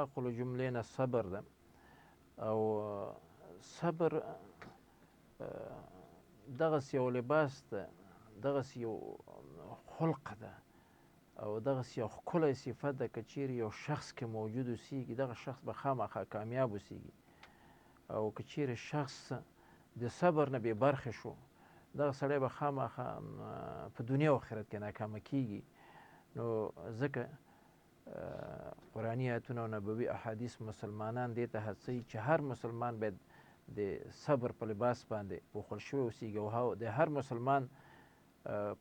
اخلاقو له جملې نه صبر ده او صبر دغسې یو لباس ده، دغسې یو خلق ده او دغسې یو ښکلی صفت ده که چیرې یو شخص کې موجود اوسېږي دغه شخص به خامخا کامیاب اوسېږي او که چیرې شخص د صبر نه بې برخې شو دغه سړی به خامخا په دنیا او آخرت کې ناکامه کیږي. نو ځکه قرآني آیتونه او نبوي احادیث مسلمانان دې ته هڅوي چې هر مسلمان باید د صبر په لباس باندې پوښل شوی اوسېږي او د هر مسلمان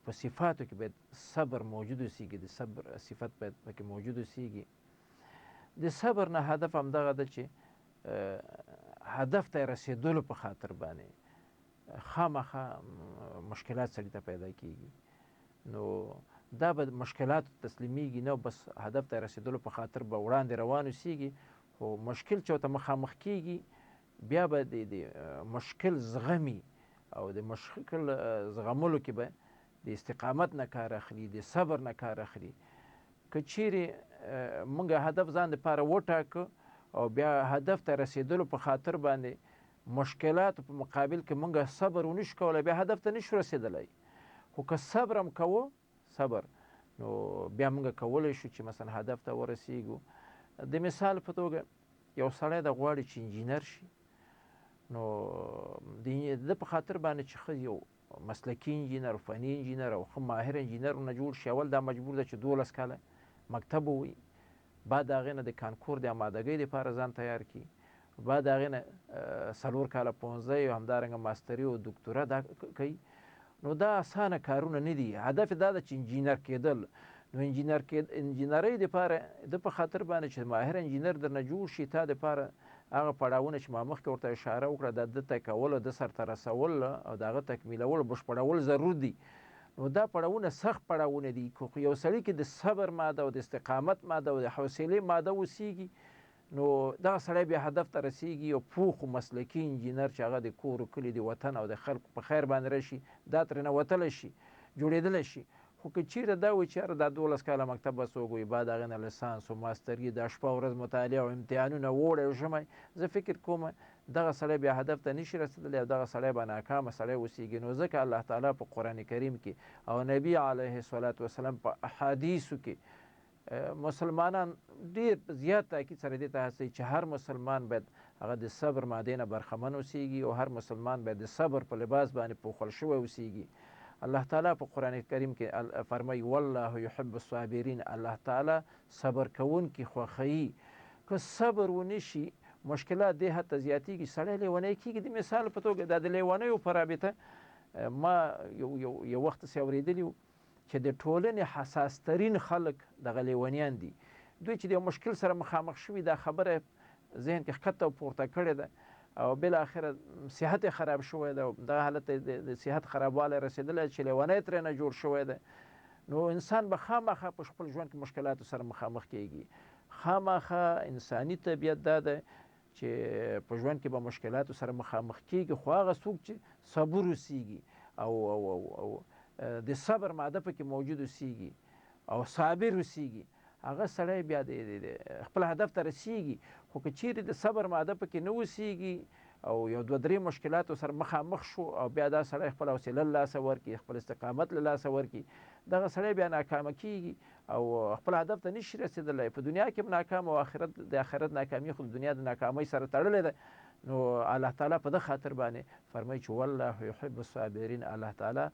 په صفاتو کې باید صبر موجود اوسېږي، د صبر صفت باید پکې موجود اوسېږي. د صبر نه هدف همدغه ده چې هدف ته رسېدلو په خاطر باندې خامخا مشکلات سړي ته پیدا کیږي. نو دا به مشکلاتو تسلیمیږي نه بس هدف ته رسېدلو په خاطر به وړاندې روان اوسېږي خو مشکل چې ورته مخامخ کیږي بیا به د مشکل زغمي او د مشکل زغملو کې به د استقامت نه کار اخلي، د صبر نه کار اخلي. که چیرې موږ هدف ځان دپاره وټاکه او بیا هدف ته رسېدلو په خاطر باندې مشکلاتو په مقابل کې موږ صبر ونشو کولی بیا هدف ته نشو رسېدلی. خو که صبر هم کوو صبر نو بیا موږ کولی شو چې مثلا هدف ته ورسېږو. د مثال په توګه یو سړی د غواړي چې انجینر شي نو د ده په خاطر باندې چې ښه یو مسلکي انجینر، فني انجینر او ښه ماهر انجینر ونه جوړ شي اول دا مجبور ده چې 12 کاله مکتب ووایي، بعد د هغې نه د کانکور د امادګۍ دپاره ځان تیار کړي، بعد د هغې نه 4 کاله پوهنځی او همدارنګه ماستري او دکتوره دا کوي. نو دا اسانه کارونه نه دي. هدف دا ده چې انجینر کېدل. نو انجینرۍ دپاره د په خاطر باندې چې ماهر انجینر درنه جوړ شي تا دپاره هغه پړاوونه چې ما مخکې ورته اشاره وکړه د ده طی کول او د سرته رسول او د هغه تکمیلول بشپړول ضرور دي. نو دا پړاوونه سخت پړاوونه دي. که یو سړي کې د صبر ماده او د استقامت ماده او د حوصلې ماده اوسېږي نو دغه سړی بیا هدف ته رسېږي او پوخ و مسلکي انجینر چې هغه د کور و کلي د وطن او د خلکو په خیر باندې راشي دا ترېنه وتلی شي جوړېدلی شي. خو که چیرې دا وایي چې یاره دا 12 کاله مکتب بس وګوي بعد هغې نه لیسانس و ماستري دا شپه ورځ مطالعه او امتحانونه ووړی او ژمی زه فکر کوم دغه سړی بیا هدف ته نشي رسېدلی او دغه سړی به ناکامه سړی اوسېږي. نو ځکه الله تعالی په قرآن کریم کې او نبي علیه الصلاة والسلام په احادیثو کې مسلمانان ډېر زیات تاکید سره دې ته هڅوي چې هر مسلمان باید هغه د صبر مادې نه برخمن اوسېږي او هر مسلمان باید د صبر په لباس باندې پوښل شوی اوسېږي. الله تعالی په قرآن کریم کې فرمایي والله یحب الصابرین، الله تعالی صبر کوونکي خوښوي. که صبر ونشي مشکلات دې حد ته زیاتېږي سړی لیونی کېږي. د مثال په توګه دا د لیونیو په رابطه ما یو وخت داسې اورېدلي وو چې د ټولنې حساس ترین خلک دغه لیونیان دي. دوی چې د یو مشکل سره مخامخ شوي دا خبره ذهن کې ښکته او پورته کړې ده او بالاخره صحت یې خراب شوی ده، دغه حالت ته د صحت خرابوالی رسېدلی چې لیونی ترېنه جوړ شوی ده. نو انسان به خامخا په خپل ژوند کې مشکلاتو سره مخامخ کیږي. خامخا انساني طبیعت دا ده چې په ژوند کې به مشکلاتو سره مخامخ کیږي خو هغه څوک چې صبور اوسېږي او د صبر ماده پکې موجود اوسېږي او صابر اوسېږي هغه سړی بیا د خپل هدف ته رسېږي. خو که چیرې د صبر ماده پکې نه اوسېږي او یو 2-3 مشکلاتو سره مخامخ شو او بیا دا سړی خپل حوصله له لاسه ورکړي، خپل استقامت له لاسه ورکړي، دغه سړی بیا ناکامه کیږي او خپل هدف ته نشي رسېدلی. په دنیا کې هم ناکام او د آخرت ناکامي خو د دنیا د ناکامۍ سره تړلې ده. نو الله تعالی په دغه خاطر باندې فرمایي چې والله یحب الصابرین، الله تعالی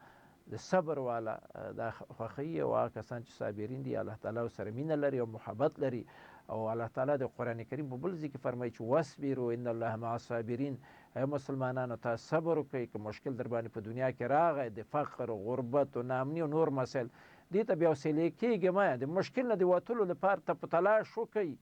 د صبر والا دا خوښوي او هغه کسان چې صابرین دي الله تعالی ورسره مینه لري او محبت لري. او الله تعالی د قرآن کریم په بل ځای کې فرمایي چې واصبروا ان الله مع الصابرین، ای مسلمانانو تاسو صبر وکړئ که مشکل در باندې په دنیا کې راغی د فقر او غربت او ناامني او نور مسایل دې ته بیا حوصلې کېږئ مه، د مشکل نه د وتلو لپاره ته په تلاش وکئ.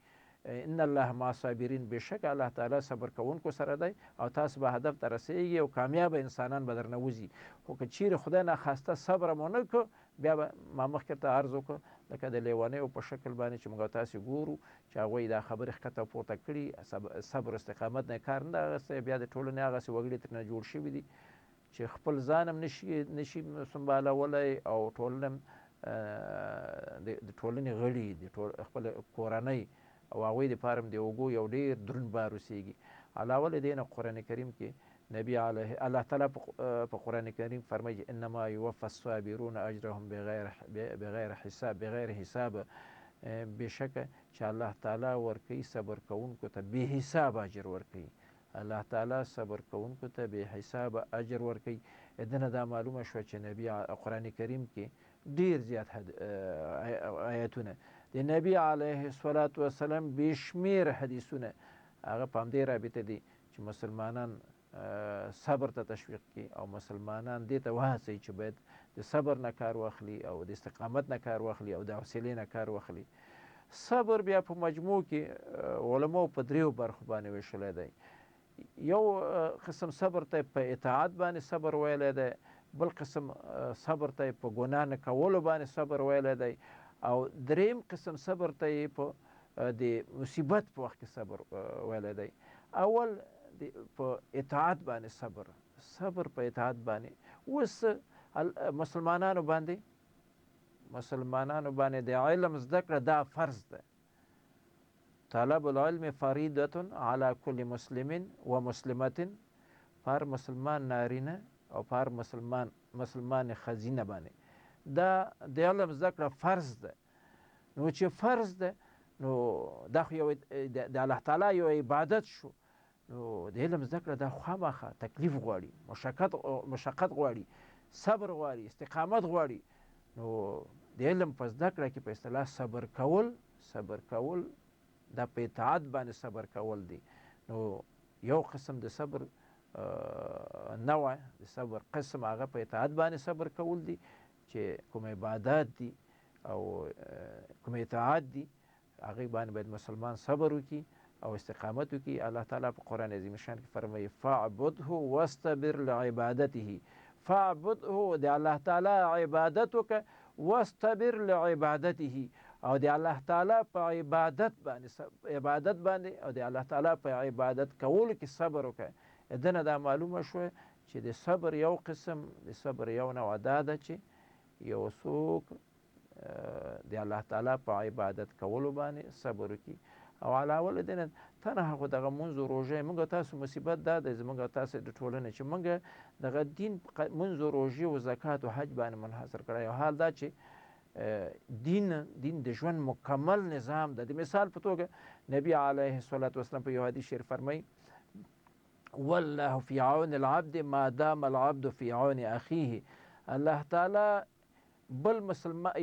ان الله مع الصابرین، بېشکه الله تعالی صبر کوونکو سره دی او تاسو به هدف ته رسېږئ او کامیابه انسانان به درنه وځي. خو که چیرې خدای ناخواسته صبر هم ونه کړو بیا به ما مخکې ته عرض وکړو لکه د لیونیو په شکل باندې چې موږ تاسې ګورو چې هغوی دا خبرې ښکته پورته کړي صبر استقامت نه کار نه اخیستی بیا د ټولنې هغسې وګړي ترېنه جوړ شوي دي چې خپل ځان هم نشي سنبالولی او ټولنه د ټولنې غړي د خپل کورنۍ او هغوی دپاره هم د اوږو یو ډېر دروند بار اوسېږي. علاوه له دې نه قرآن کریم کې نبی علیه الله تعالی په قرآن کریم فرمایي انما یوفى الصابرون اجرهم بغیر حساب بېشکه چې الله تعالی ورکوي صبر کوونکو ته بې حساب اجر ورکوي. الله تعالی صبر کوونکو ته بې حساب اجر ورکوي. د نه دا معلومه شوه چې نبی قرآن کریم کې ډېر زیات آیتونه د نبی علیه الصلاة والسلام بې شمېره حدیثونه هغه په همدې رابطه دي چې مسلمانان صبر ته تشویق کړي او مسلمانان دې ته وهڅوي چې باید د صبر نه کار واخلي او د استقامت نه کار واخلي او د حوصلې نه کار واخلي. صبر بیا په مجموع کې علماو په دریو برخو باندې ویشلی دی. یو قسم صبر ته په اطاعت باندې صبر ویلی دی، بل قسم صبر ته په ګناه نه کولو باندې صبر ویلی دی، او دریم قسم صبر ته په د مصیبت په وخت کې صبر ویلی دی. اول په اطاعت باندې صبر په اطاعت باندې. اوس مسلمانانو باندې د علم زده کړه دا فرض ده. طلب العلم فریضة علی کل مسلم و مسلمة، پر مسلمان نارینه او پر مسلمان ښځینه باندې دا د علم زده کړه فرض ده. نو چې فرض ده نو دا خو یو د الله تعالی یو عبادت شو. نو د علم زده کړه دا خامخا تکلیف غواړي، مشقت غواړي، صبر غواړي، استقامت غواړي. نو د علم په زده کړه کې په اصطلاح صبر کول دا په اطاعت باندې صبر کول دی. نو یو قسم د صبر نوع د صبر قسم هغه په اطاعت باندې صبر کول دی چې کوم عبادات دي او کوم اطاعت دي هغې باندې باید مسلمان صبر وکړي او استقامت وکړي. الله تعالی په قرآن عظیم شان کې فرمایي فاعبده واستبر لعبادته. فاعبده د الله تعالی عبادت وکړه، واستبر لعبادته او د الله تعالی په عبادت باندې او د الله تعالی په عبادت کولو کې صبر وکړه. دنه دا معلومه شوه چې د صبر یو قسم د صبر یو نوع دا ده چې یو څوک د الله تعالی په عبادت کولو باندې صبر وکړي. او علاوه له دې نه تنها خو دغه مونځ و روژې موږ تاسو مصیبت دا دی زموږ تاسو د ټولنې چې موږ دغه دین مونځ و روژې و زکات و حج باندې منحصر کړی. او حال دا چې دین د ژوند مکمل نظام ده. د مثال په توګه نبی علیه الصلاة والسلام په یو حدیث شریف فرمایي والله فی عون العبد ما دام العبد فی عون اخیه. الله تعالی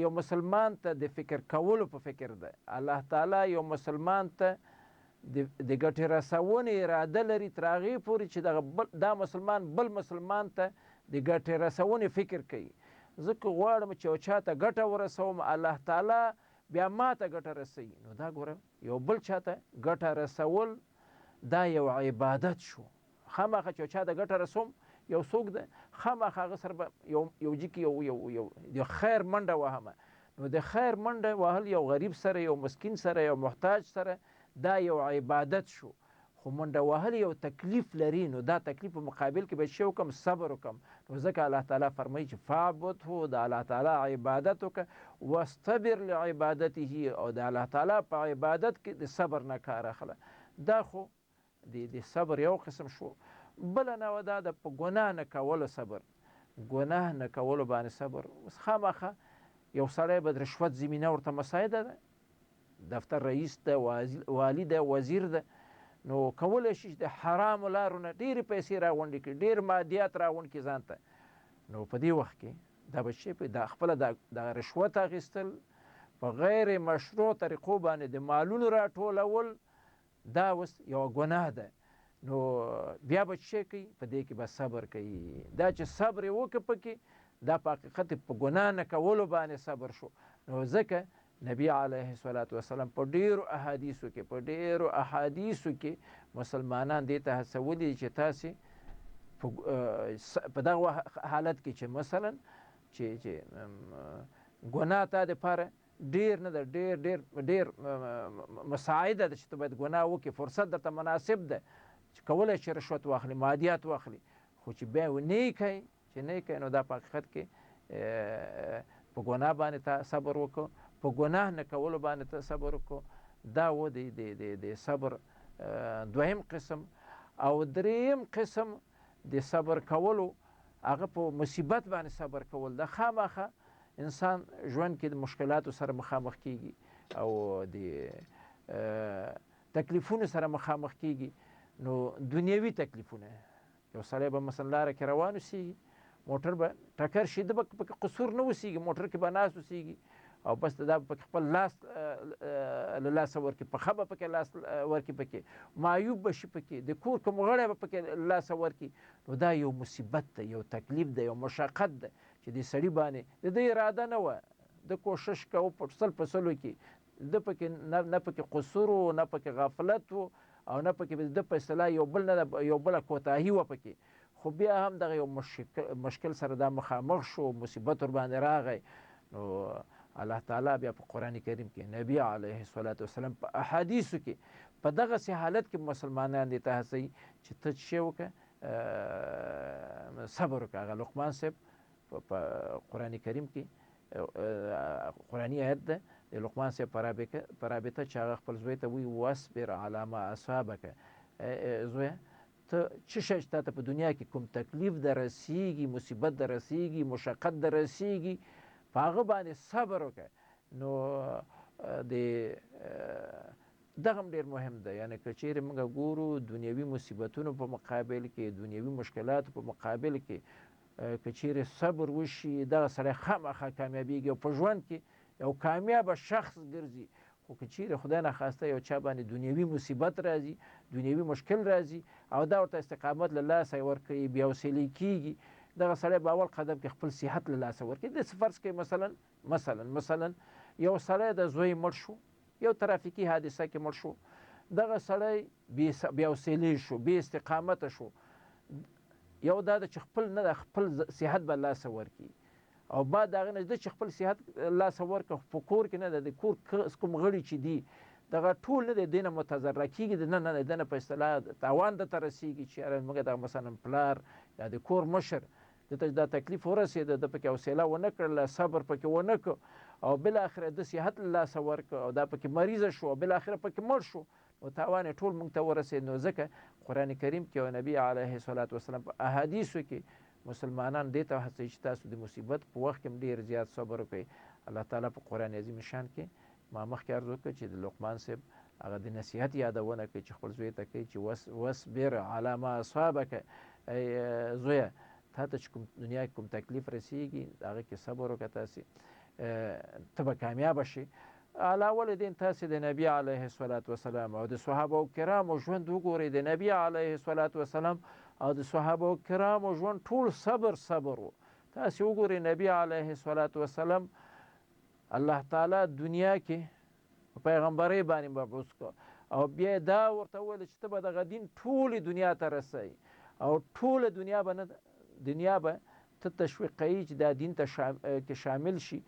یو مسلمان ته د فکر کولو په فکر ده. الله تعالی یو مسلمان ته د ګټې رسونې اراده لري تر هغې پورې چې دا مسلمان بل مسلمان ته د ګټې رسونې فکر کوي. ځکه غواړم چې یو چا ته ګټه ورسوم، الله تعالی بیا ما ته ګټه رسوي. نو دا ګوره یو بل چا ته ګټه رسول دا یو عبادت شو. خامخا چې یو چا ته ګټه رسوم یو څوک ده خامخا هغه سره به یو جیکې یو خیر منډه وهمه. نو د خیر منډه وهل یو غریب سره، یو مسکین سره، یو محتاج سره دا یو عبادت شو. خو منډه وهل یو تکلیف لري. نو دا تکلیف په مقابل کې باید څه وکړم؟ صبر وکړم. نو ځکه الله تعالی فرمایي چې فاعبده د الله تعالی عبادت وکړه، واستبر لعبادته او د الله تعالی په عبادت کې د صبر نه کار اخله. دا خو د صبر یو قسم شو. بله نوع دا د په ګناه نه کولو صبر. ګناه نه کولو باندې صبر. اوس خامخا یو سړی به د رشوت زمینه ورته مساعده ده، دفتر رئیس ده، والی ده، وزیر ده، نو کولی شي چې د حرامو لارو نه ډېرې پیسې راغونډې کړي، ډېر مادیات راغونډ کړي ځان ته. نو په دې وخت کې دا به چې خپله د رشوت اخیستل په غیر مشروع طریقو باندې د مالونو راټولول دا اوس یوه ګناه ده. نو بیا به څه کوي؟ په دې کې به صبر کوي. دا چې صبر یې وکړه پکې دا په حقیقت په ګناه نه کولو باندې صبر شو. نو ځکه نبی علیه الصلاة والسلام په ډېرو احادیثو کې مسلمانان دې ته هڅولي چې تاسې په دغه حالت کې چې مثلا چې ګناه تا دپاره ډېر نه ده، ډېر مساعده ده چې ته باید ګناه وکړې، فرصت درته مناسب ده چې کولی شي رشوت واخلي، مادیات واخلي. خو چې بیا نه کوي نو دا په حقیقت کې په ګناه باندې ته صبر وکړو، په ګناه نه کولو باندې ته صبر وکړو. دا و د صبر دویم قسم. او دریم قسم د صبر کولو هغه په مصیبت باندې صبر کول. د خامخه انسان ژوند کې د مشکلاتو سره مخامخ کیږي او د تکلیفونو سره مخامخ کیږي. نو دنیوي تکلیفونه، یو سړی به مثلا لاره کې روان اوسېږي، موټر به ټکر شي، د به پکې قصور نه اوسېږي، موټر کې به ناست اوسېږي او بس دا به پکې خپل لاس له لاسه ورکړي، پښه به پکې لاس ورکړي، پکې معیوب به شي، پکې د کور کوم غړی به پکې لاسه ورکړي. نو دا یو مصیبت ده، یو تکلیف ده، یو مشقت ده چې د سړي باندې د ده اراده نه وه. د کوشش کوه په سل په سلو کې، د پکې نه پکې قصور و، نه پکې غفلت و، او نه پکې د په اصطلاح یو بله کوتاهي وه پکې. خو بیا هم دغه یو مشکل سره دا مخامخ شو، مصیبت ور باندې راغی. نو الله تعالی بیا په قرآن کریم کې نبی علیه الصلاة والسلام په احادیثو کې په دغسې حالت کې مسلمانان دې ته هڅوي چې ته څه شی وکړه، صبر وکړه. هغه لقمان صاحب په قرآن کریم کې قرآني آیت ده د لقمان صاحب په رابطه چې هغه خپل زوی ته وایي واصبر علی ما اصابک، زویه ته څه شی چې تا ته په دنیا کې کوم تکلیف در رسیږي، مصیبت در رسیږي، مشقت در رسیږي، په هغه باندې صبر وکړه. نو دغه هم ډېر مهم ده. یعنې که چیرې موږ ګورو دنیوي مصیبتونو په مقابل کې، دنیوي مشکلاتو په مقابل کې که چیرې صبر وشي، دغه سړی خامخا کامیابیږي او په ژوند کې یو کامیابه شخص ګرځي. خو که چیرې خدای نخواسته یو چا باندې دنیوي مصیبت راځي، دنیوي مشکل راځي او دا ورته استقامت له لاسه ورکوي، بیا حوصلې کېږي، دغه سړی په اول قدم کې خپل صحت له لاسه ورکوي. داسې فرض کړئ مثلا یو سړی د زوی مړ شو، یو ترافیکي حادثه کې مړ شو، دغه سړی بې حوصلې شو، بې استقامته شو. یو دا ده چې خپل صحت به لاسه ورکړي، او بعد د هغې نه ده چې خپل صحت لاسه ورکړه، په کور کې نه ده، د کور کوم غړي چې دي دغه ټول نه دی دې نه متضرره کېږي، نه د نه په اصطلاح تاوان ده ته رسېږي چې یاره موږ دغه مثلا پلار یا د کور مشر ده ته دا تکلیف ورسېده، ده پکې حوصله ونه کړله، صبر پکې ونه کړ او بالاخره د صحت له لاسه ورکړ او دا پکې مریضه شو او بالاخره پکې مړ شو. نو تاوان یې ټول موږ ته ورسېد. نو ځکه قرآن کریم کې او نبی علیه الصلاة والسلام په احادیثو کې مسلمانان دې ته هڅوي چې تاسو د مصیبت په وخت کې ډېر زیات صبر وکړئ. الله تعالی په قرآن عظیم شان کې ما مخکې عرض وکړه چې د لقمان صاحب هغه د نصیحت یادونه کوي چې خپل زوی ته کوي چې واصبر علی ما اصابک، ای زویه تا ته چې کوم دنیا کې کوم تکلیف رسیږي هغه کې صبر وکړه، تاسې ته به کامیابه شي. علاوه دین تاسې د نبی علیه الصلاة والسلام او د صحابه کرامو ژوند وګورئ. د نبی علیه الصلاة والسلام او د صحابه کرامو ژوند ټول صبر و. تاسې وګورئ نبی علیه الصلاة والسلام الله تعالی دنیا کې په پیغمبرۍ باندې مبعوث کړ او بیا دا ورته وویل چې ته به دغه دین ټولې دنیا ته رسوي او ټوله دنیا به ته تشویقوي چې دا دین ته کې شامل شي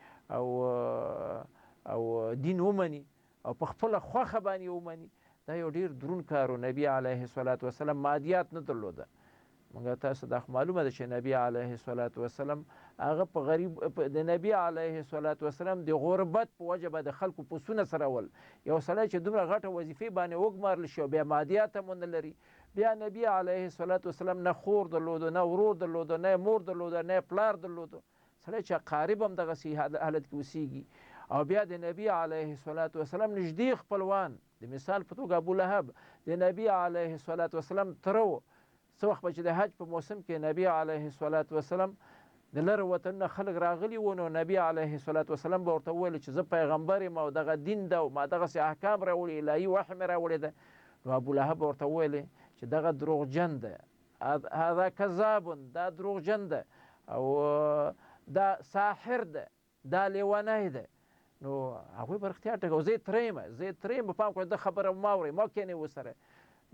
او دین ومني او په خپله خوښه باندې ومني. دا یو ډېر دروند کار و. نبی علیه الصلاة والسلام مادیات نه درلوده. موږ تاسو دا معلومه ده چې نبی علیه الصلاة والسلام هغه د نبی علیه الصلاة والسلام د غربت په وجه به د خلکو پسونه سرول. یو سړی چې دومره غټه وظیفې باندې وګمارل شي او بیا مادیات هم ونه لري، بیا نبی علیه الصلاة والسلام نه خور درلوده، نه ورور درلوده، نه مور درلوده، نه پلار درلوده. سړی چې قارب هم دغسې حالت کې اوسېږي. او بیا د نبی علیه الصلاة والسلام نږدې خپلوان، د مثال په توګه ابولهب د نبی علیه الصلاة والسلام تره و. څه وخت به چې د حج په موسم کې نبی علیه الصلاة والسلام د لرې وطنونه خلک راغلي وو، نو نبی علیه الصلاة والسلام به ورته وویل چې زه پیغمبر یم او دغه دین ده او ما دغسې احکام راوړي، الهي وحی مې راوړې ده. نو ابولهب به ورته وویل چې دغه دروغجن ده، هذا کذاب، دا دروغجن ده او دا ساحر ده، دا لیونی ده. نو هغوی به رښتیا ټکه زه یې تره یم، پام کوئ د خبره مه اورئ، ما کښېنئ ورسره.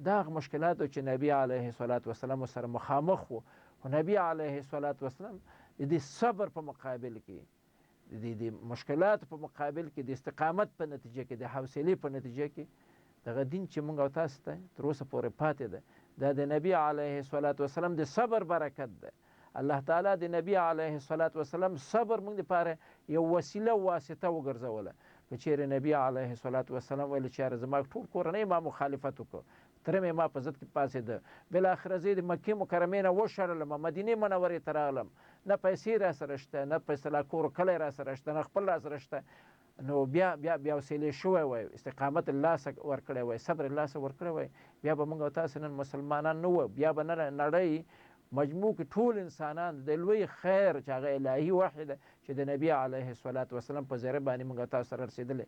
دا هغه مشکلاتو چې نبی علیه الصلاة والسلام سره مخامخ و. خو نبی علیه الصلاة والسلام د دې صبر په مقابل کې، د مشکلاتو په مقابل کې، د استقامت په نتیجه کې، د حوصلې په نتیجه کې دغه دین چې موږ او تاسو ته تر اوسه پورې پاتې ده، دا د نبی علیه الصلاة والسلام د صبر برکت ده. الله تعالی د نبی علیه الصلاة والسلام صبر موږ دپاره یو وسیله واسطه وګرځوله. که چیرې نبي علیه الصلاة والسلام ویل چې یاره زما ټول کورنۍ ما مخالفت وکړ، تره مې ما په ضد کې پاڅېده، بالاخره زه د مکې مکرمې نه وشړلم، مدینې منورې ته راغلم، نه پیسې را سره شته، نه په اصطلاح کور کلی را سره شته، نه خپل را سره شته، نو بیا وسیلې شوی وای، استقامت لاسه ورکړی وای، صبر لاسه ورکړی وای، بیا به موږ او تاسې نن مسلمانان نه وو، بیا به نن نړۍ مجموع کې ټول انسانان د لوی خیر چې هغه الهي وحی ده چې د نبي علیه الصلاة والسلام په ذریعه باندې موږ او تاسو سره رسېدلی،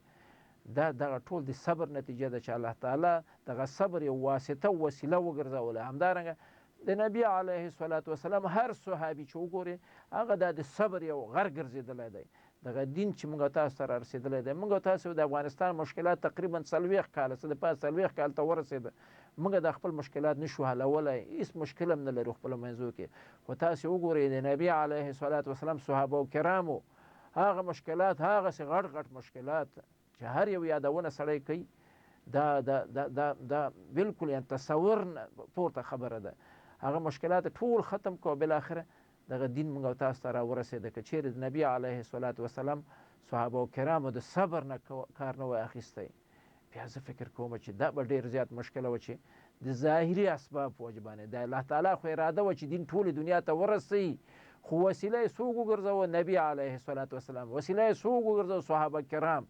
دغه ټول د صبر نتیجه ده چې الله تعالی دغه صبر یو واسطه وسیله وګرځوله. همدارنګه د نبي علیه الصلاة والسلام هر صحابي چې وګوري هغه د صبر یو غر ګرځېدلی دی. دغه دین چې موږ تاسو سره رسېدلی دی، موږ تاسو د افغانستان مشکلات تقریبا 40 کاله څه د پاسه 40 کال ته ورسېده، موږ د خپل مشکلات نشو حلولی، هېڅ مشکل هم نه لرو خپلو منځو کې. خو تاسې وګورئ د نبي علیه الصلاة والسلام صحابه کرامو هغه مشکلات، هغسې غټ غټ مشکلات چې هر یو یادونه سړی کوي، دا بالکل یعنې تصور نه پورته خبره ده. هغه مشکلات ټول ختم کړو، بالاخره دغه دین موږ او تاسو ته راورسېده. که چیرې د نبي علیه الصلاة والسلام صحابه کرامو د صبر نه کار نه وای اخیستی، بیا زه فکر کوم چې دا به ډېر زیات مشکله وه چې د ظاهري اسباب په وجه باندې د الله تعالی خو اراده وه چې دین ټولې دنیا ته ورسوي، خو وسیله یې څوک وګرځوه؟ نبي علیه الصلاة والسلام. وسیله یې څوک وګرځوه؟ صحابه کرام.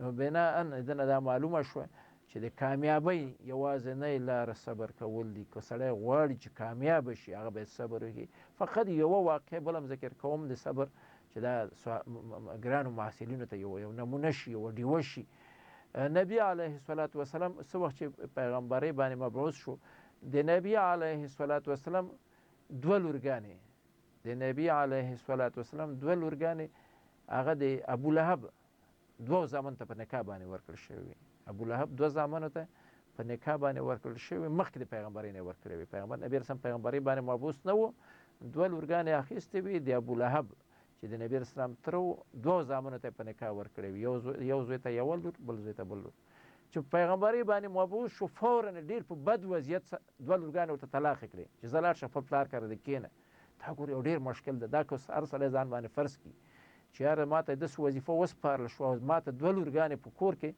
نو بناء دنه دا معلومه شوه چې د کامیابۍ یوازینۍ لاره صبر کول دي. که سړی غواړي چې کامیاب شي هغه باید صبر وکړي. فقط یوه واقعه بل هم ذکر کوم د صبر چې دا ګرانو محصلینو ته یو نمونه شي، یوه ډیوه شي. نبی علیه الصلاة والسلام څه وخت چې پیغمبرۍ باندې مبعوث شو، د نبی علیه الصلاة والسلام دوه لورګانې، د نبی علیه الصلاة والسلام دوه لورګانې هغه د ابولهب دوه زامنو ته په نکاح باندې ورکړل شوي. ابولهب دوه زامنو ته په نکاح باندې ورکړل شوي، مخکې د پیغمبرۍ نه ورکړی وي. پیغمبر نبي رسول پیغمبرۍ باندې مبعوث نه و، دوه لورګانې اخیستې وي د ابولهب چې د نبي اسلام تر دوه زامنو ته په نکاح ورکړی وي، یو زوی ته یو لور، بل زوی ته بل لور. چې پیغمبرۍ باندې مبعوث شو فورا ډېر په بد وضعیت دوه لورګانې ورته طلاق یې کړې چې زه لاړ شه خپل پلار کره دې کښېنه. دا ګور یو ډېر مشکل ده. دا که هر سړی ځان باندې فرض کړي چې یاره ما ته داسې وظیفه وسپارله شوه او ما ته دوه لورګانې په کور کې،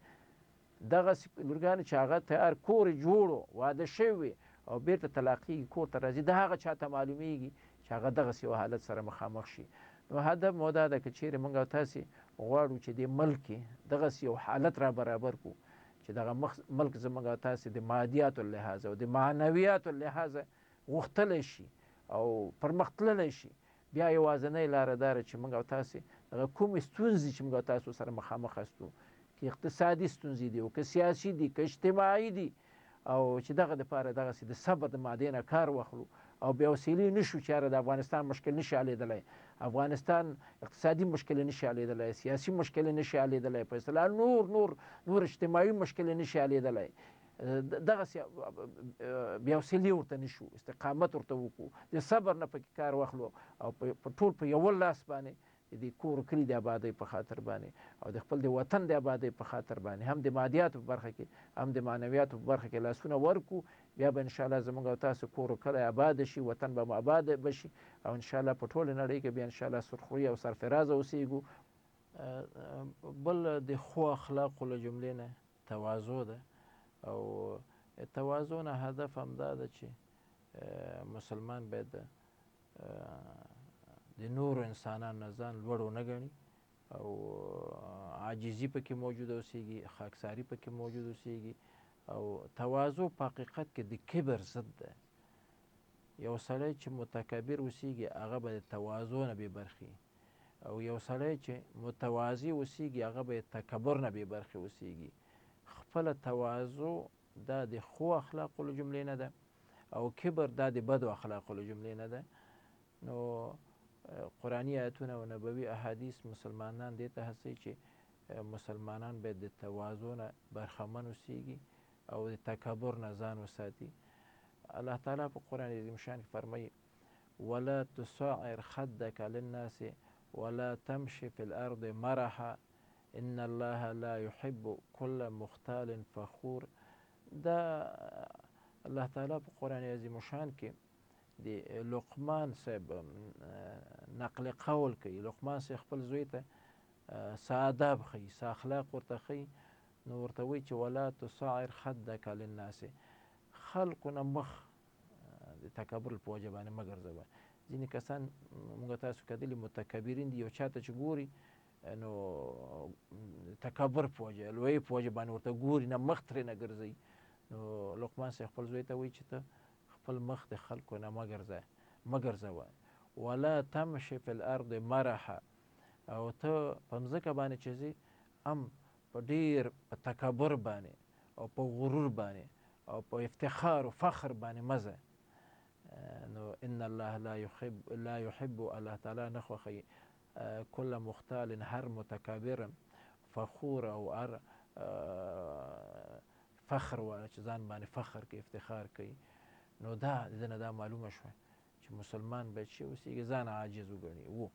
دغسې لورګانې چې هغه تیار کور یې جوړ و، واده شوي وي او بېرته طلاقېږي، کور ته راځي، د هغه چا ته معلومیږي چې هغه دغسې یو حالت سره مخامخ شي. نو هدف مو دا ده که چیرې موږ او تاسې غواړو چې دې ملک کې دغسې یو حالت را برابر کړو چې دغه ملک زموږ او تاسې د مادیاتو لحاظه او د معنویاتو لحاظه غوښتلی شي او پرمختللی شي، بیا یوازینۍ لاره دا ده چې موږ او تاسې دغه کومې ستونزې چې موږ او تاسو سره مخامخ هستو، که اقتصادي ستونزې دي او که سیاسي دي که اجتماعي دي، او چې دغه دپاره دغسې د صبر د مادې نه کار واخلو او بیا وسیلې نشو چې یاره د افغانستان مشکل نشي حلېدلی، افغانستان اقتصادي مشکل نشي حلېدلی، سیاسي مشکل نشي حلېدلی، په اصطلاح نور اجتماعي مشکل نشي حلېدلی، دغسې بیا وسیلې ورته نشو، استقامت ورته وکړو، د صبر نه پکې کار واخلو او په ټول په یوه لاس باندې د کور کلي د آبادۍ په خاطر باندې او د خپل د وطن د آبادۍ په خاطر باندې هم د مادیاتو په برخه کې هم د معنویاتو په برخه کې لاسونه ورکړو، بیا به انشاءالله زموږ او تاسو کور کلی آباده شي، وطن به مو آباده بشي او انشاءالله په ټوله نړۍ کې بیا انشاءالله سرخوی او سرفرازه اوسیږو. بل د ښو اخلاقو له جملې نه تواضع ده، او تواضع نه هدف هم دا ده چې مسلمان باید د نورو انسانانو نه ځان لوړ ونه ګڼي او عاجزي پکې موجود اوسیږي، خاکساري پکې موجود اوسیږي. او تواضع په حقیقت کې د کبر ضد ده. یو سړی چې متکبر اوسیږي هغه به د تواضع نه بې برخې، او یو سړی چې متواضع اوسیږي هغه به د تکبر نه بې برخې اوسیږي. خپله تواضع دا د ښو اخلاقو له جملې نه ده او کبر دا د بدو اخلاقو له جملې نه ده. نو قرآني آیتونه او نبوي احادیث مسلمانان دې ته هڅوي چې مسلمانان باید د تواضع نه برخمن اوسیږي او د تکبر نه ځان وساتي. الله تعالی په قرآن عظیم شان کې فرمایي ولا تصعر خدك للناس ولا تمشي في الارض مرحا ان الله لا يحب كل مختال فخور. دا الله تعالی په قرآن عظیم شان کې د لقمان صاحب نقل قول کوي. لقمان صاحب خپل زوی ته څه آداب ښیي، څه اخلاق ورته ښیي، نو ورته وایي چې ولا تصعر خدک للناس، خلکو نه مخ د تکبر په وجه باندې مه ګرځوه. ځینې کسان موږ تاسو کتلي متکبرین دي، یو چاته چې ګوري نو تکبر په وجه، لویۍ په وجه باندې ورته ګوري، نه مخ ترې نه ګرځوي. نو لقمان صاحب خپل زوی ته وایي چې ته خپل مخ د خلکو نه مه ګرځوه. ولا تمشي فی الارض مرحا، او ته په مځکه باندې چې ځې هم په ډېر په تکبر باندې او په غرور باندې او په افتخار و فخر باندې مه ځه. نو ان الله لا يحب، الله تعالی نه خوښوي کل مختال، هر متکبر فخور او هر فخر والا چې ځان باندې فخر کوي، افتخار کوي. نو دا د نه دا معلومه شوه چې مسلمان باید چې اوسېږي ځان عاجز وګڼي.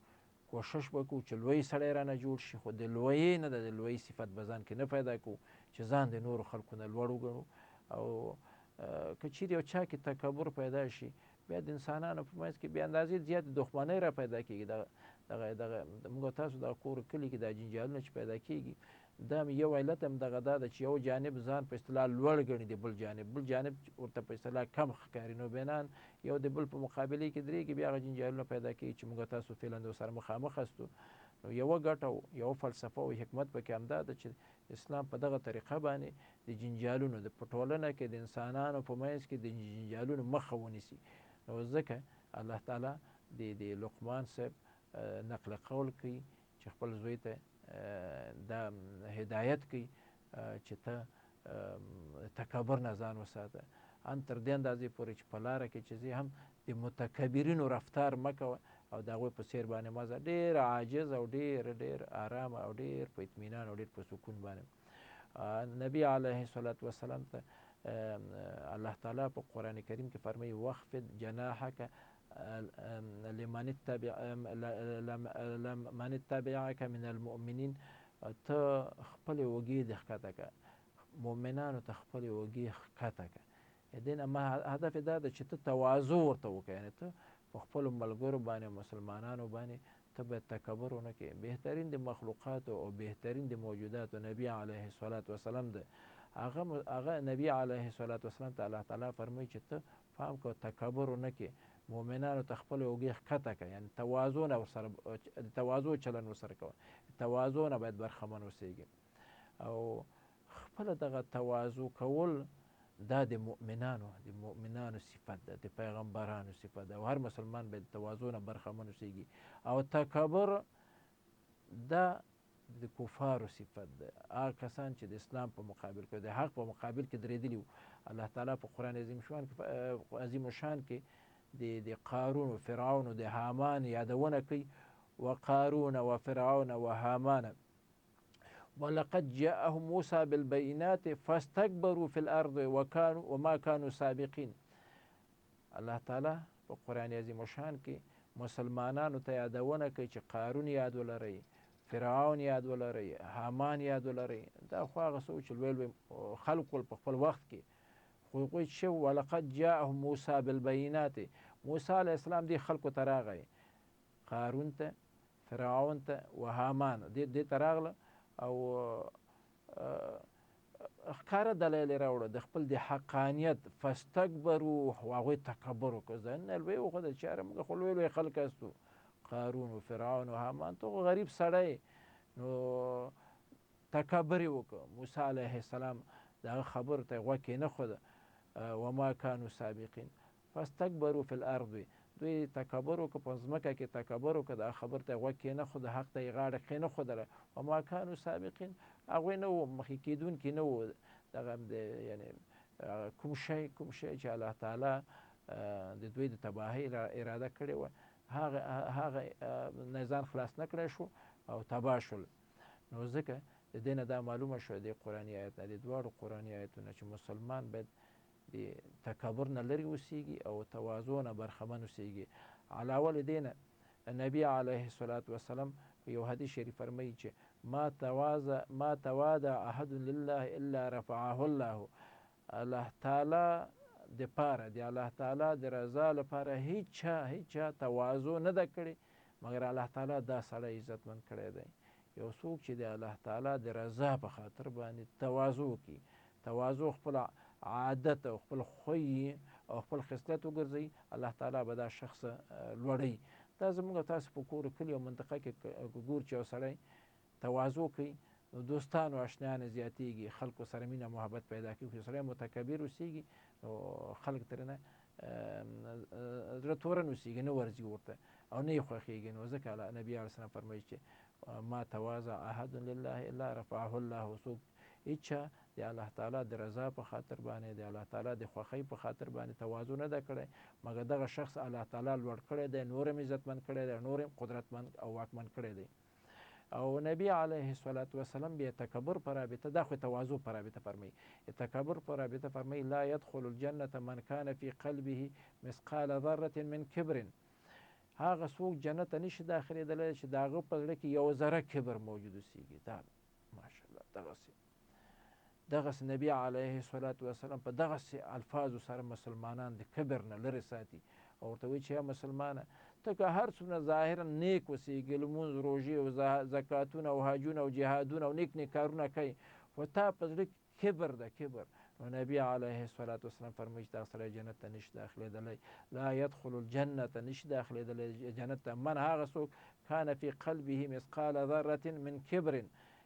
کوشش وکړو چې لوی سړی رانه جوړ شي، خو د لویۍ نه د لوی صفت به ځان کې نه پیدا کړو چې ځان د نورو خلکو نه لوړ وګڼو. او که چیرې یو چا کې تکبر پیدا شي، بیا د انسانانو په منځ کې بې اندازې زیاتې دښمنۍ را پیدا کېږي. دغه موږ تاسو دغه کور کلي کې دا جنجالونه چې پیدا کېږي، دا یو علت هم دغه دا ده چې یو جانب ځان په اصطلاح لوړ ګڼي د بل جانب ورته په اصطلاح کم ښکاري. نو بنان یو د بل په مقابلې کې درېږي، بیا هغه جنجالونه پیدا کېږي چې موږ تاسو فعلا ورسره مخامخ هستو. نو یوه ګټه او یوه فلسفه او حکمت پکې همدا ده چې اسلام په دغه طریقه باندې د جنجالونو په ټولنه کې د انسانانو په منځ کې د جنجالونو مخه ونیسي. نو ځکه الله تعالی د لقمان صاحب نقل قول کوي چې خپل زوی ته دا هدایت کوي چې ته تکبر نه ځان وساته، ان تر دې اندازې پورې چې په لاره کې چې ځې هم د متکبرینو رفتار مه کوه او د هغوی په څېر باندې مه ځه. ډېر عاجز او ډېر آرامه او ډېر په اطمینان او ډېر په سکون باندې. نبی علیه الصلاة والسلام ته الله تعالی په قرآن کریم کې فرمایي واخفض جناحک لمن اتبعک من المؤمنین، ته خپلې اوږې دې ښکته کړه، مؤمنانو ته خپلې اوږې ښکته کړه. دې نه هدف دا ده چې ته تواضع ورته وکړې، یعنې ته په خپلو ملګرو باندې مسلمانانو باندې ته باید تکبر ونه کړې. بهترین د مخلوقاتو او بهترین د موجوداتو نبی علیه الصلاة والسلام ده، هغه نبی علیه الصلاة والسلام ته الله تعالی فرمایي چې ته پام کوه تکبر ونه کړې، مؤمنانو ته خپلې اوږې ښکته کړه، یعنې تواضع نه ورسره د تواضع چلند ورسره کوه، تواضع نه باید برخمن اوسېږي. او خپله دغه تواضع کول دا د مؤمنانو صفت ده، د پیغمبرانو صفت ده، او هر مسلمان باید تواضع نه برخمن اوسېږي. او تکبر دا د کفارو صفت ده، هغه کسان چې د اسلام په مقابل کې د حق په مقابل کې درېدلي وو. الله تعالی په قرآن عظیم شان کې د قارون و فرعون و د حامان یادونه کوي. وقارون و فرعون و حامان ولقد جاءهم موسى بالبينات فاستكبروا في الارض وما كانوا سابقين. الله تعالی په قرآن عظیم شان کې مسلمانانو ته یادونه کوي چې قارون یاد ولرئ، فرعون یاد ولرئ، حامان یاد ولرئ. دا خو هغه څه چې لوی خلق په خپل وخت کې، خو هغوی چې ولقد جاءهم موسى بالبينات، موسی علیه السلام دې خلکو ته راغی، قارون ته، فرعون ته و حامان دې ته راغله او ښکاره دلایل یې راوړه د خپل د حقانیت. فاستکبرو، هغوی تکبر وکړه، ځانونه لوی وښودل چې یاره موږ خو لوی خلک هستو. قارون و فرعون و حامان ته خو غریب سړی، نو تکبر یې وکړه. موسی علیه السلام د هغه خبرو ته یې غوږ کېنښوده. وما كانوا سابقین فاستکبروا فی الارض، دوی تکبر وکړه، په ځمکه کې تکبر وکړه، د خبر ته یې غوږ کېنښوده، حق ته یې غاړه کېنښودله. وما كانوا سابقین، هغوی نه وو مخکې کېدونکي نه وو. دغه یعنې کوم شی چې الله تعالی د دوی د تباهۍ اراده کړې وه، هغه نه ځان خلاص نه کړی شو او تباه شول. نو ځکه د دې نه دا معلومه شوه د قرآني آیت نه، د دواړو قرآني آیتونه، چې مسلمان باید د تکبر نه لرې اوسېږي او تواضع نه برخمن اوسېږي. علاوه له دې نه نبی علیه الصلاة والسلام په یو حدیث شریف فرمایي چې ما تواضع احد لله الا رفعه الله. الله تعالی د پاره، د الله تعالی د رضا لپاره هیچ چا تواضع نه ده کړې، مګر الله تعالی دا سړی عزتمند کړی دی. یو څوک چې د الله تعالی د رضا په خاطر باندې تواضع وکړي، تواضع خپل عادت او خپل خوی او خپل خصلت وګرځوي، الله تعالی به دا شخص لوړوي. دا زموږ تاسو په کور کلي او منطقه کې ګور چې یو سړی تواضع کوي نو دوستان او اشنایان زیاتېږي، خلکو سره مینه محبت پیدا کوي. خو سړی متکبر اوسېږي نو خلک ترېنه زړه تورن اوسېږي، نه ورځي ورته او نه یې خوښېږي. نو ځکه نبي علیه السلام فرمایي چې ما تواضع احد لله الا رفعه الله. څوک هیچا د الله تعالی د رضا په خاطر باندې، د الله تعالی د خوښۍ په خاطر باندې تواضع نه ده کړی، مګر دغه شخص الله تعالی لوړ کړی دی، نور هم عزتمند کړی دی، نور هم قدرتمند او واکمن کړی دی. او نبی علیه الصلاة والسلام بیا تکبر په رابطه، دا خو تواضع په رابطه فرمایي، تکبر په رابطه فرمایي لا يدخل الجنة من كان في قلبه مثقال ذرة من کبر. هغه څوک جنت ته نشي داخلېدلی چې د هغه په زړه کې یو ذره کبر موجود اوسېږي. دا ماشاءالله دغسې نبی علیه الصلاة والسلام په دغسې الفاظو سره مسلمانان د کبر نه لرې ساتي او ورته وایي چې یا مسلمانه ته که هر څومره ظاهرا نیک اوسېږي، لمونځ، روژې او زکاتونه او حجونه او جهادونه او نیک کارونه کوي، خو تا په زړه کې کبر ده، کبر. نو نبی علیه الصلاة والسلام فرمایي چې دغه سړی جنت ته نشي داخلېدلی. لا يدخل الجنة نشي داخلېدلی جنت ته من هغه څوک کان فی قلبه مثقال ذرة من کبر،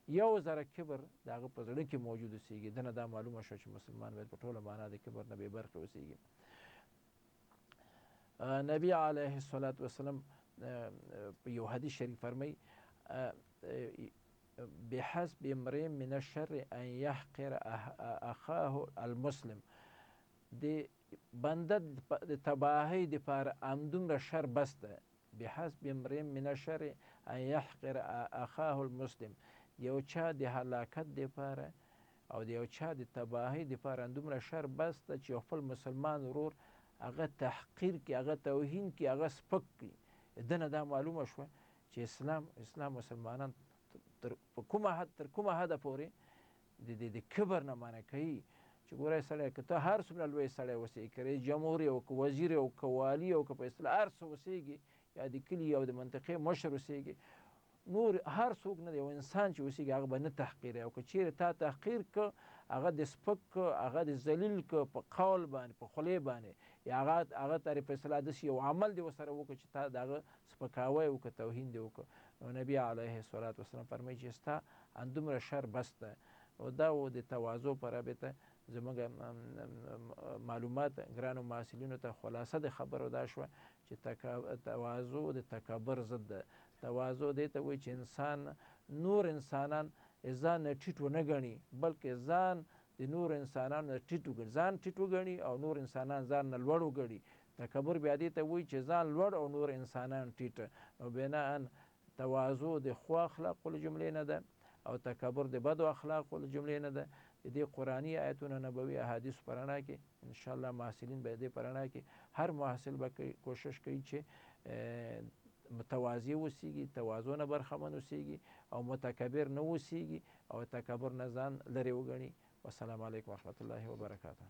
یو ذره کبر د هغه په زړه کې موجود اوسېږي. دنه دا معلومه شوه چې مسلمان باید په ټوله معنا د کبر نه بې برخې اوسېږي. نبی علیه الصلاة والسلام په یو حدیث شریف فرمایي بحسب امرئ من الشر ان یحقر اخاه المسلم. د بنده د تباهۍ دپاره همدومره شر بس ده. بحسب امرئ من الشر ان یحقر اخاه المسلم. یو چا د هلاکت دپاره او د یو چا د تباهۍ دپاره همدومره شر بس ده چې یو خپل مسلمان ورور هغه تحقیر کړي، هغه توهین کړي، هغه سپک کړي. دنه دا معلومه شوه چې اسلام مسلمانان تر کومه حده پورې د کبر نه منع کوي. چې ګوره سړی که ته هر څومره لوی سړی اوسېږي، که رئیس جمهور یې او که وزیر او که والي او که په اصطلاح هر څه اوسېږي، یا د کلي او د منطقې مشر اوسېږي، نور هر څوک نه دی، یو انسان چې اوسېږي هغه به نه تحقیروي. او که چیرې تا تحقیر که، هغه د سپک که، هغه د ذلیل که په قول باندې، په خولې باندې، یا هغه ته په اصطلاح داسې یو عمل دې ورسره وکړه چې تا د هغه سپکاوی وکړه، توهین دې وکړه. نو نبي علیه الصلاة والسلام فرمایي چې ستا همدومره شر بس ده. او دا و د تواضع په رابطه زموږ معلومات ګرانو محصلینو ته خلاصه د خبرو دا شوه چې تواضع د تکبر ضد ده. تواضع دې ته وایي چې انسان نور انسانان ځان نه ټیټ ونه ګڼي، بلکې ځان د نور انسانانو نه ټیټ وګڼي، ځان ټیټ وګڼي او نور انسانان ځان نه لوړ وګڼي. تکبر بیا دې ته وایي چې ځان لوړ او نور انسانان ټیټ. نو بناء تواضع د ښو اخلاقو له جملې نه ده او تکبر د بدو اخلاقو له جملې نه ده. د دې قرآني آیتونو نبوي احادیثو په رڼا کې انشاءالله محصلین به د دې په رڼا کې هر محصل به کوشش کوي چې متواضع اوسېږي، تواضع نه برخمن اوسېږي او متکبر نه اوسېږي او تکبر نه ځان لرې وګڼي. والسلام علیکم ورحمة الله وبرکاته.